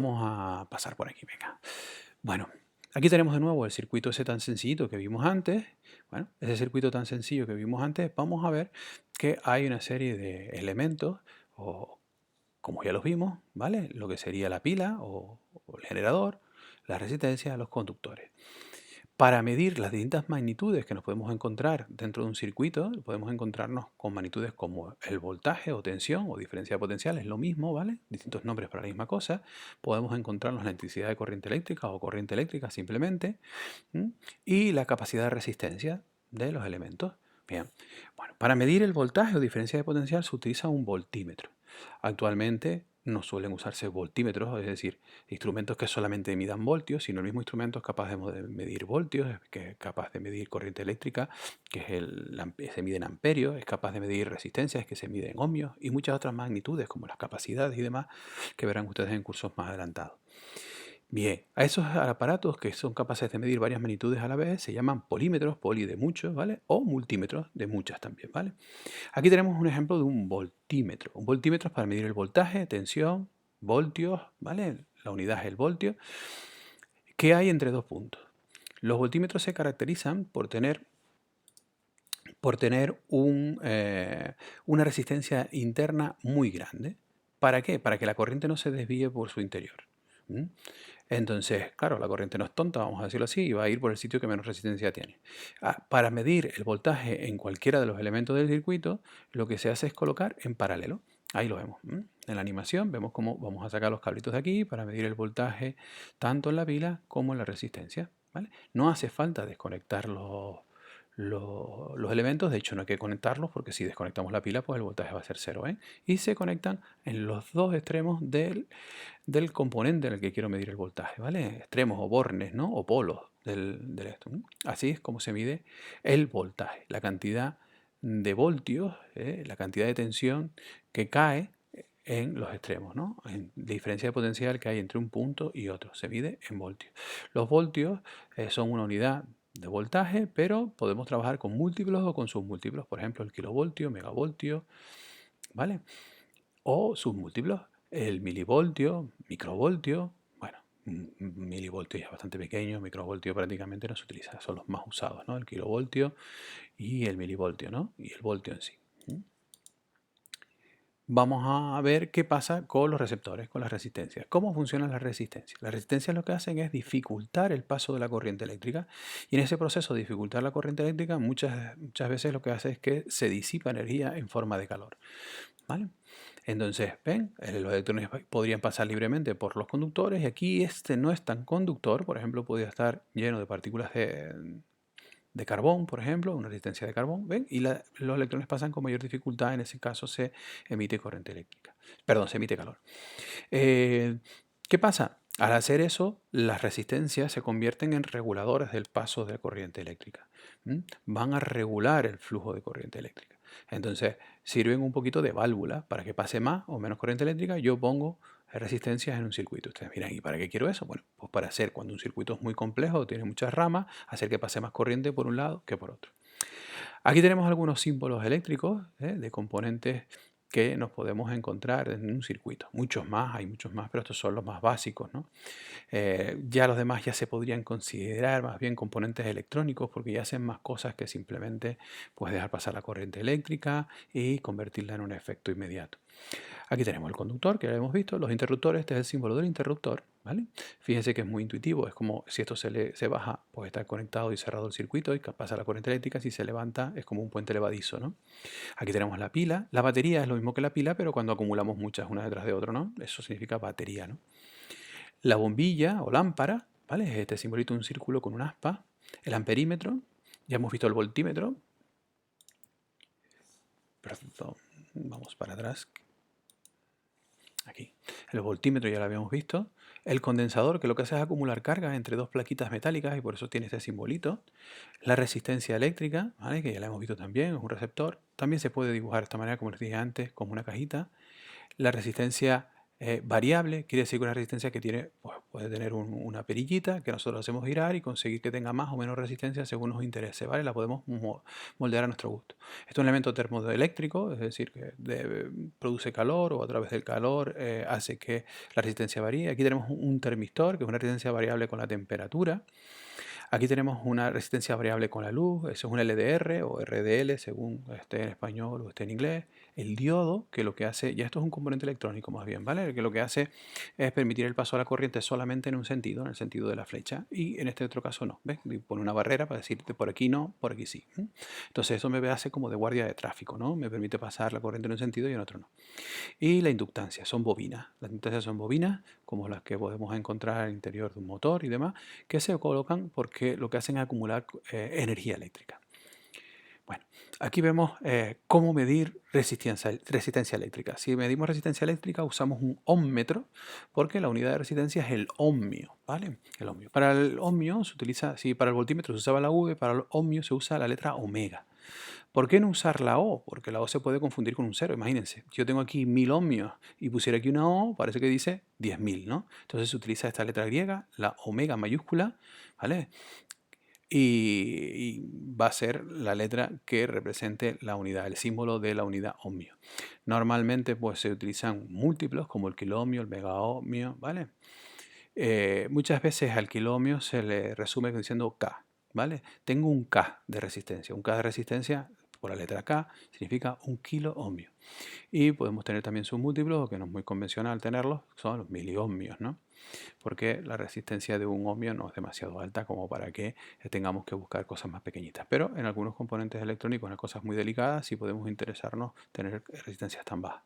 Vamos a pasar por aquí, venga. Bueno, aquí tenemos de nuevo el circuito ese tan sencillito que vimos antes. Bueno, ese circuito tan sencillo que vimos antes, vamos a ver que hay una serie de elementos, o como ya los vimos, ¿vale? Lo que sería la pila o el generador, la resistencia, los conductores. Para medir las distintas magnitudes que nos podemos encontrar dentro de un circuito, podemos encontrarnos con magnitudes como el voltaje o tensión o diferencia de potencial, es lo mismo, ¿vale? Distintos nombres para la misma cosa. Podemos encontrarnos la intensidad de corriente eléctrica o corriente eléctrica simplemente, ¿m? Y la capacidad de resistencia de los elementos. Bien, bueno, para medir el voltaje o diferencia de potencial se utiliza un voltímetro. Actualmente no suelen usarse voltímetros, es decir, instrumentos que solamente midan voltios, sino el mismo instrumento es capaz de medir voltios, que es capaz de medir corriente eléctrica, que es se mide en amperios, es capaz de medir resistencias, que se mide en ohmios, y muchas otras magnitudes como las capacidades y demás, que verán ustedes en cursos más adelantados. Bien, a esos aparatos que son capaces de medir varias magnitudes a la vez se llaman polímetros, poli de muchos, ¿vale? O multímetros de muchas también, ¿vale? Aquí tenemos un ejemplo de un voltímetro. Un voltímetro es para medir el voltaje, tensión, voltios, ¿vale? La unidad es el voltio. ¿Qué hay entre dos puntos? Los voltímetros se caracterizan por tener una resistencia interna muy grande. ¿Para qué? Para que la corriente no se desvíe por su interior. ¿Mm? Entonces, claro, la corriente no es tonta, vamos a decirlo así, y va a ir por el sitio que menos resistencia tiene. Para medir el voltaje en cualquiera de los elementos del circuito, lo que se hace es colocar en paralelo. Ahí lo vemos. En la animación vemos cómo vamos a sacar los cablitos de aquí para medir el voltaje tanto en la pila como en la resistencia, ¿vale? No hace falta desconectar los elementos, de hecho no hay que conectarlos porque si desconectamos la pila pues el voltaje va a ser cero, ¿eh? Y se conectan en los dos extremos del componente en el que quiero medir el voltaje, ¿vale? Extremos o bornes, ¿no? O polos del esto, ¿no? Así es como se mide el voltaje, la cantidad de voltios, la cantidad de tensión que cae en los extremos, ¿no? En diferencia de potencial que hay entre un punto y otro, se mide en voltios. Los voltios son una unidad de voltaje, pero podemos trabajar con múltiplos o con submúltiplos, por ejemplo, el kilovoltio, megavoltio, ¿vale? O submúltiplos, el milivoltio, microvoltio, bueno, milivoltio ya es bastante pequeño, microvoltio prácticamente no se utiliza, son los más usados, ¿no? El kilovoltio y el milivoltio, ¿no? Y el voltio en sí. Vamos a ver qué pasa con los receptores, con las resistencias. ¿Cómo funcionan las resistencias? Las resistencias lo que hacen es dificultar el paso de la corriente eléctrica y en ese proceso de dificultar la corriente eléctrica muchas veces lo que hace es que se disipa energía en forma de calor, ¿vale? Entonces, ven, los electrones podrían pasar libremente por los conductores y aquí este no es tan conductor, por ejemplo, podría estar lleno de partículas de carbón, por ejemplo, una resistencia de carbón, ¿ven? Y los electrones pasan con mayor dificultad, en ese caso se emite corriente eléctrica, perdón, se emite calor. ¿Qué pasa? Al hacer eso, las resistencias se convierten en reguladores del paso de la corriente eléctrica. Van a regular el flujo de corriente eléctrica. Entonces, sirven un poquito de válvula para que pase más o menos corriente eléctrica. Yo pongo resistencias en un circuito. Ustedes miran, ¿y para qué quiero eso? Bueno, pues para hacer, cuando un circuito es muy complejo, tiene muchas ramas, hacer que pase más corriente por un lado que por otro. Aquí tenemos algunos símbolos eléctricos de componentes que nos podemos encontrar en un circuito. Muchos más, hay muchos más, pero estos son los más básicos, ¿no? Ya los demás ya se podrían considerar más bien componentes electrónicos porque ya hacen más cosas que simplemente pues, dejar pasar la corriente eléctrica y convertirla en un efecto inmediato. Aquí tenemos el conductor, que ya hemos visto, los interruptores, este es el símbolo del interruptor, ¿vale? Fíjense que es muy intuitivo, es como si esto se baja, pues está conectado y cerrado el circuito y pasa la corriente eléctrica, si se levanta es como un puente levadizo, ¿no? Aquí tenemos la pila, la batería es lo mismo que la pila, pero cuando acumulamos muchas una detrás de otra, ¿no? Eso significa batería, ¿no? La bombilla o lámpara, ¿vale? Es este simbolito, un círculo con un aspa. El amperímetro, ya hemos visto el voltímetro. Perdón, vamos para atrás. Aquí. El voltímetro ya lo habíamos visto. El condensador, que lo que hace es acumular carga entre dos plaquitas metálicas y por eso tiene este simbolito. La resistencia eléctrica, ¿vale? Que ya la hemos visto también, es un receptor. También se puede dibujar de esta manera, como les dije antes, como una cajita. La resistencia variable quiere decir que una resistencia que tiene, pues, puede tener una perillita que nosotros hacemos girar y conseguir que tenga más o menos resistencia según nos interese, ¿vale? La podemos moldear a nuestro gusto. Esto es un elemento termoeléctrico, es decir, que produce calor o a través del calor hace que la resistencia varíe. Aquí tenemos un termistor, que es una resistencia variable con la temperatura. Aquí tenemos una resistencia variable con la luz, eso es un LDR o RDL según esté en español o esté en inglés. El diodo, que lo que hace, ya esto es un componente electrónico más bien, ¿vale? Que lo que hace es permitir el paso de la corriente solamente en un sentido, en el sentido de la flecha, y en este otro caso no, ¿ves? Pone una barrera para decirte por aquí no, por aquí sí. Entonces eso me hace como de guardia de tráfico, ¿no? Me permite pasar la corriente en un sentido y en otro no. Y la inductancia, son bobinas. Las inductancias son bobinas, como las que podemos encontrar al interior de un motor y demás, que se colocan porque lo que hacen es acumular energía eléctrica. Bueno, aquí vemos cómo medir resistencia eléctrica. Si medimos resistencia eléctrica usamos un ohmmetro porque la unidad de resistencia es el ohmio, ¿vale? El ohmio. Para el ohmio se utiliza, si para el voltímetro se usaba la V, para el ohmio se usa la letra omega. ¿Por qué no usar la O? Porque la O se puede confundir con un cero. Imagínense, yo tengo aquí 1000 ohmios y pusiera aquí una O, parece que dice 10.000, ¿no? Entonces se utiliza esta letra griega, la omega mayúscula, ¿vale? Y va a ser la letra que represente la unidad, el símbolo de la unidad ohmio. Normalmente pues se utilizan múltiplos como el kiloohmio, el megaohmio, ¿vale? Muchas veces al kiloohmio se le resume diciendo K, ¿vale? Tengo un K de resistencia. Un K de resistencia, por la letra K, significa un kiloohmio. Y podemos tener también sus múltiplos, que no es muy convencional tenerlos, son los miliohmios, ¿no? Porque la resistencia de un ohmio no es demasiado alta como para que tengamos que buscar cosas más pequeñitas. Pero en algunos componentes electrónicos, en las cosas muy delicadas, sí podemos interesarnos tener resistencias tan bajas.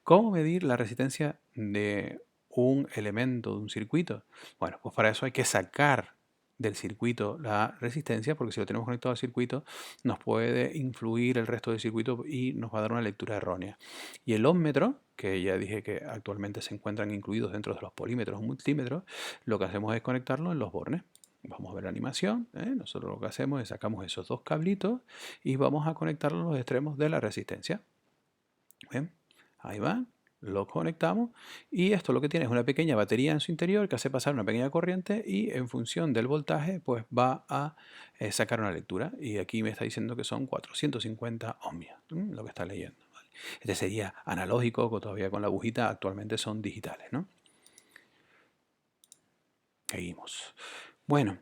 ¿Cómo medir la resistencia de un elemento, de un circuito? Bueno, pues para eso hay que sacar del circuito la resistencia, porque si lo tenemos conectado al circuito nos puede influir el resto del circuito y nos va a dar una lectura errónea. Y el ohmmetro, que ya dije que actualmente se encuentran incluidos dentro de los polímetros o multímetros, lo que hacemos es conectarlo en los bornes. Vamos a ver la animación, nosotros lo que hacemos es sacamos esos dos cablitos y vamos a conectarlos a los extremos de la resistencia. ¿Ven? Ahí va, lo conectamos y esto lo que tiene es una pequeña batería en su interior que hace pasar una pequeña corriente y en función del voltaje pues va a sacar una lectura y aquí me está diciendo que son 450 ohmios, lo que está leyendo. ¿Vale? Este sería analógico, que todavía con la agujita, actualmente son digitales, ¿no? Seguimos. Bueno,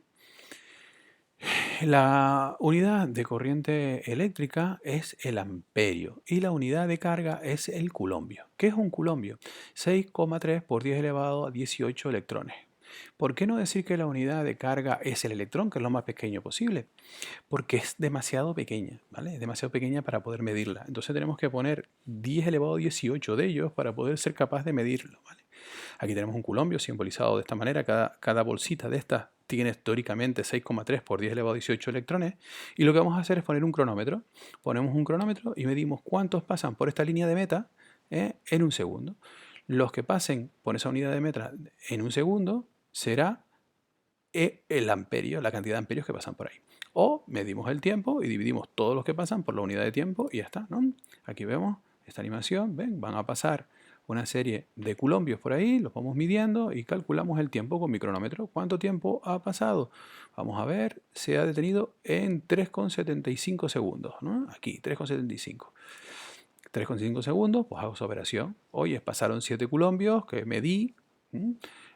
la unidad de corriente eléctrica es el amperio y la unidad de carga es el culombio. ¿Qué es un culombio? 6,3 por 10 elevado a 18 electrones. ¿Por qué no decir que la unidad de carga es el electrón, que es lo más pequeño posible? Porque es demasiado pequeña, ¿vale? Es demasiado pequeña para poder medirla. Entonces tenemos que poner 10 elevado a 18 de ellos para poder ser capaz de medirlo, ¿vale? Aquí tenemos un culombio simbolizado de esta manera. Cada bolsita de estas tiene teóricamente 6,3 por 10 elevado a 18 electrones. Y lo que vamos a hacer es poner un cronómetro. Ponemos un cronómetro y medimos cuántos pasan por esta línea de meta en un segundo. Los que pasen por esa unidad de meta en un segundo será el amperio, la cantidad de amperios que pasan por ahí. O medimos el tiempo y dividimos todos los que pasan por la unidad de tiempo y ya está, ¿no? Aquí vemos esta animación, ven, van a pasar una serie de culombios por ahí, los vamos midiendo y calculamos el tiempo con mi cronómetro. ¿Cuánto tiempo ha pasado? Vamos a ver, se ha detenido en 3,75 segundos, ¿no? Aquí, 3,75. 3,5 segundos, pues hago esa operación. Oye, pasaron 7 culombios que medí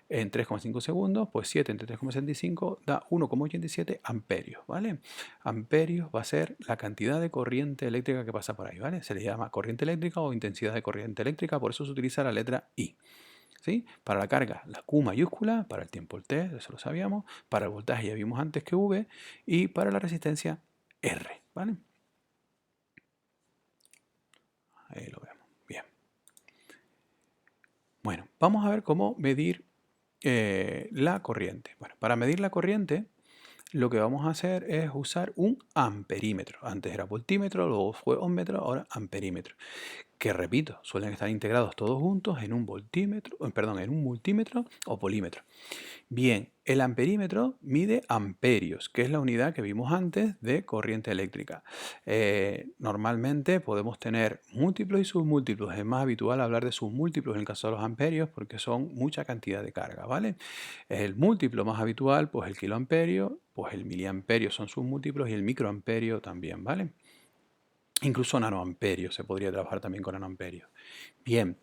en 3,5 segundos, pues 7 entre 3,75 da 1,87 amperios, ¿vale? Amperios va a ser la cantidad de corriente eléctrica que pasa por ahí, ¿vale? Se le llama corriente eléctrica o intensidad de corriente eléctrica, por eso se utiliza la letra I. ¿Sí? Para la carga, la Q mayúscula, para el tiempo el T, eso lo sabíamos, para el voltaje ya vimos antes que V, y para la resistencia R, ¿vale? Ahí lo vemos, bien. Bueno, vamos a ver cómo medir la corriente. Bueno, para medir la corriente, lo que vamos a hacer es usar un amperímetro. Antes era voltímetro, luego fue ohmmetro, ahora amperímetro. que repito, suelen estar integrados todos juntos en un voltímetro, perdón, en un multímetro o polímetro. Bien, el amperímetro mide amperios, que es la unidad que vimos antes de corriente eléctrica. Normalmente podemos tener múltiplos y submúltiplos. Es más habitual hablar de submúltiplos en el caso de los amperios porque son mucha cantidad de carga, ¿vale? El múltiplo más habitual, pues el kiloamperio, pues el miliamperio son submúltiplos y el microamperio también, ¿vale? Incluso nanoamperios, se podría trabajar también con nanoamperios. Bien,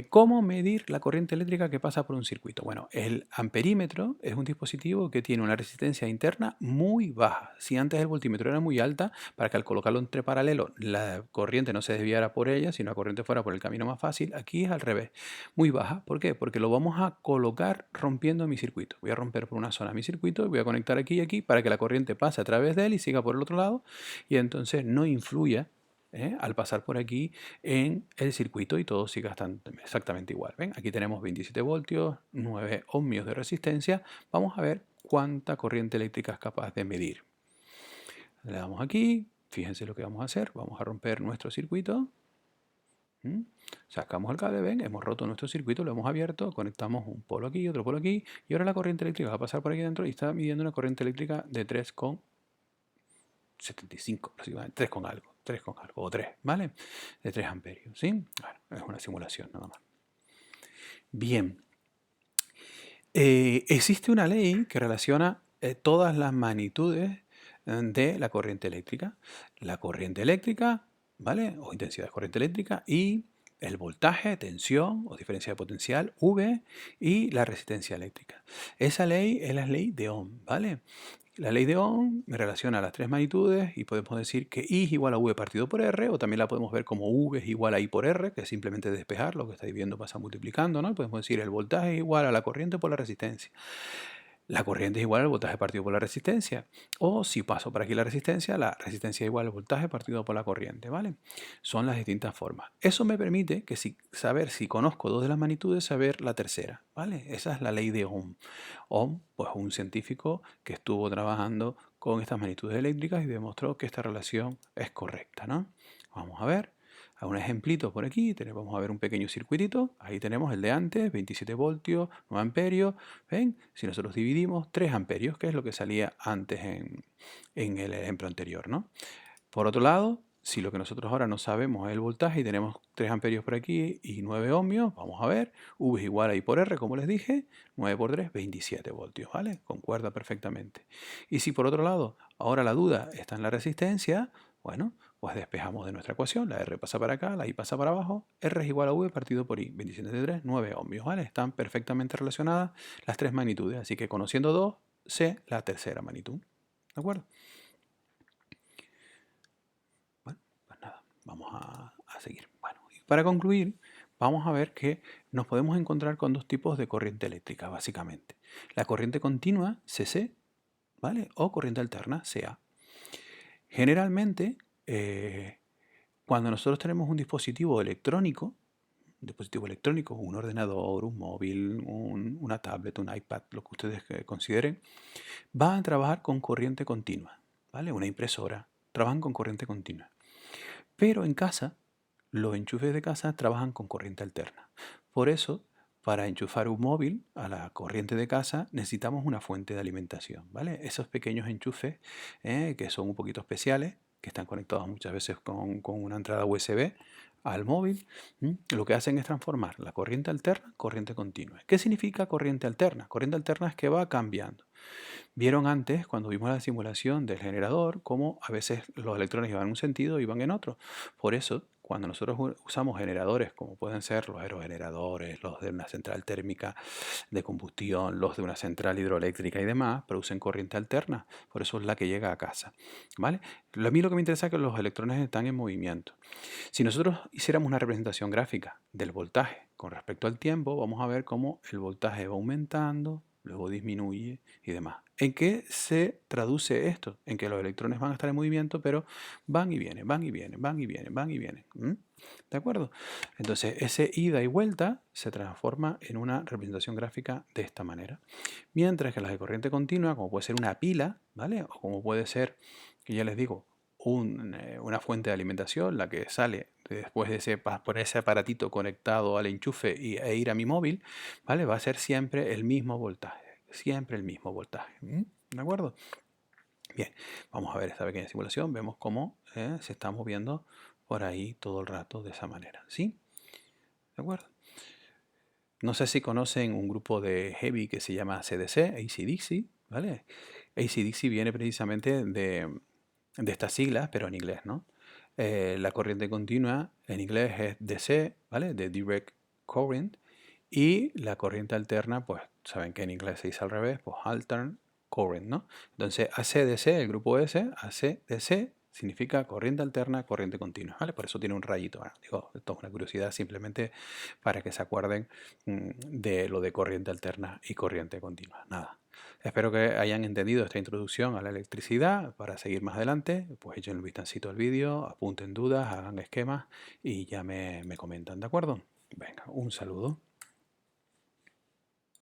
¿cómo medir la corriente eléctrica que pasa por un circuito? Bueno, el amperímetro es un dispositivo que tiene una resistencia interna muy baja. Si antes el voltímetro era muy alta, para que al colocarlo entre paralelo la corriente no se desviara por ella, sino la corriente fuera por el camino más fácil, aquí es al revés, muy baja. ¿Por qué? Porque lo vamos a colocar rompiendo mi circuito. Voy a romper por una zona mi circuito y voy a conectar aquí y aquí para que la corriente pase a través de él y siga por el otro lado y entonces no influya al pasar por aquí en el circuito y todo siga exactamente igual. ¿Ven? Aquí tenemos 27 voltios, 9 ohmios de resistencia. Vamos a ver cuánta corriente eléctrica es capaz de medir. Le damos aquí, fíjense lo que vamos a hacer. Vamos a romper nuestro circuito. Sacamos el cable, ven, hemos roto nuestro circuito, lo hemos abierto, conectamos un polo aquí, otro polo aquí, y ahora la corriente eléctrica va a pasar por aquí dentro y está midiendo una corriente eléctrica de 3,75 aproximadamente, 3 con algo, o 3, ¿vale? De 3 amperios, ¿sí? Bueno, es una simulación nada más. Bien, existe una ley que relaciona todas las magnitudes de la corriente eléctrica. La corriente eléctrica, ¿vale? O intensidad de corriente eléctrica y el voltaje, tensión o diferencia de potencial, V, y la resistencia eléctrica. Esa ley es la ley de Ohm, ¿vale? La ley de Ohm me relaciona las tres magnitudes y podemos decir que I es igual a V partido por R, o también la podemos ver como V es igual a I por R, que es simplemente despejar, lo que estáis viendo pasa multiplicando, ¿no? Podemos decir el voltaje es igual a la corriente por la resistencia. La corriente es igual al voltaje partido por la resistencia. O si paso por aquí la resistencia es igual al voltaje partido por la corriente, ¿vale? Son las distintas formas. Eso me permite que saber si conozco dos de las magnitudes, saber la tercera, ¿vale? Esa es la ley de Ohm. Ohm, pues un científico que estuvo trabajando con estas magnitudes eléctricas y demostró que esta relación es correcta, ¿no? Vamos a ver. A un ejemplito por aquí, vamos a ver un pequeño circuitito, ahí tenemos el de antes, 27 voltios, 9 amperios, ¿ven? Si nosotros dividimos 3 amperios, que es lo que salía antes en el ejemplo anterior, ¿no? Por otro lado, si lo que nosotros ahora no sabemos es el voltaje y tenemos 3 amperios por aquí y 9 ohmios, vamos a ver, V es igual a I por R, como les dije, 9 por 3, 27 voltios, ¿vale? Concuerda perfectamente. Y si por otro lado, ahora la duda está en la resistencia, bueno, pues despejamos de nuestra ecuación, la R pasa para acá, la I pasa para abajo, R es igual a V partido por I, 27 entre 3, 9 ohmios, ¿vale? Están perfectamente relacionadas las tres magnitudes, así que conociendo dos, sé la tercera magnitud, ¿de acuerdo? Bueno, pues nada, vamos a seguir. Bueno, y para concluir, vamos a ver que nos podemos encontrar con dos tipos de corriente eléctrica, básicamente. La corriente continua, CC, ¿vale? O corriente alterna, CA. Generalmente, cuando nosotros tenemos un dispositivo electrónico, un ordenador, un móvil, una tablet, un iPad, lo que ustedes consideren, van a trabajar con corriente continua, ¿vale? Una impresora, trabajan con corriente continua. Pero en casa, los enchufes de casa trabajan con corriente alterna. Por eso, para enchufar un móvil a la corriente de casa necesitamos una fuente de alimentación, ¿vale? Esos pequeños enchufes que son un poquito especiales, que están conectados muchas veces con una entrada USB al móvil, lo que hacen es transformar la corriente alterna en corriente continua. ¿Qué significa corriente alterna? Corriente alterna es que va cambiando. Vieron antes, cuando vimos la simulación del generador, cómo a veces los electrones iban en un sentido y iban en otro. Por eso, cuando nosotros usamos generadores, como pueden ser los aerogeneradores, los de una central térmica de combustión, los de una central hidroeléctrica y demás, producen corriente alterna. Por eso es la que llega a casa, ¿vale? A mí lo que me interesa es que los electrones están en movimiento. Si nosotros hiciéramos una representación gráfica del voltaje con respecto al tiempo, vamos a ver cómo el voltaje va aumentando, luego disminuye y demás. ¿En qué se traduce esto? En que los electrones van a estar en movimiento, pero van y vienen, van y vienen, van y vienen, van y vienen. ¿De acuerdo? Entonces, ese ida y vuelta se transforma en una representación gráfica de esta manera. Mientras que las de corriente continua, como puede ser una pila, ¿vale? O como puede ser, que ya les digo, una fuente de alimentación, la que sale después de por ese aparatito conectado al enchufe e ir a mi móvil, ¿vale? Va a ser siempre el mismo voltaje, siempre el mismo voltaje. ¿De acuerdo? Bien, vamos a ver esta pequeña simulación, vemos cómo se está moviendo por ahí todo el rato de esa manera, ¿sí? ¿De acuerdo? No sé si conocen un grupo de heavy que se llama AC/DC, AC/DC, ¿vale? AC/DC viene precisamente de estas siglas, pero en inglés, ¿no? La corriente continua en inglés es DC, ¿vale? De Direct Current. Y la corriente alterna, pues saben que en inglés se dice al revés, pues Altern Current, ¿no? Entonces AC/DC, el grupo S, AC/DC significa corriente alterna, corriente continua, ¿vale? Por eso tiene un rayito. Bueno, digo, esto es una curiosidad simplemente para que se acuerden de lo de corriente alterna y corriente continua. Nada. Espero que hayan entendido esta introducción a la electricidad. Para seguir más adelante, pues echen un vistacito al vídeo, apunten dudas, hagan esquemas y ya me comentan, ¿de acuerdo? Venga, un saludo.